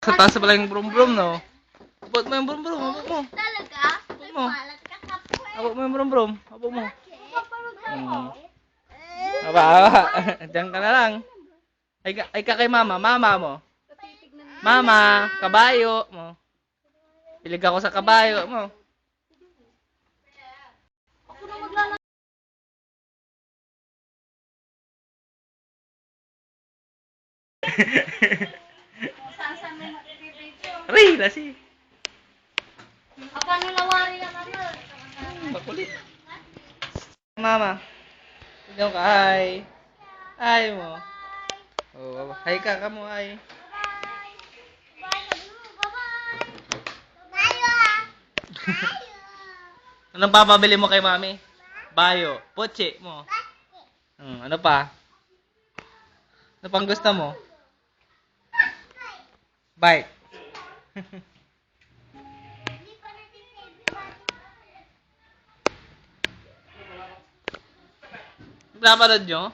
Sa taas pala yung brum-brum, no? Abot mo yung brum-brum, abot mo. Talaga? Abot mo. Palat ka kapo eh. Abot mo yung brum-brum, abot mo. Hmm. Aba, aba. Diyan ka na lang. Ay ka kay mama, mama mo. Mama, kabayo mo. Pilig ako sa kabayo mo. Ako na maglalaro. Saan mo mag-video? Ray, lasi. Paano nawari na ano? Makulit. Mama. Ikaw ka, ay. Ay mo. Oh, hi ka mo, ay. Anong papabili mo kay mami? Bayo. Poche mo. Ano pa? Ano pang gusto mo? Bike. Napanood nyo?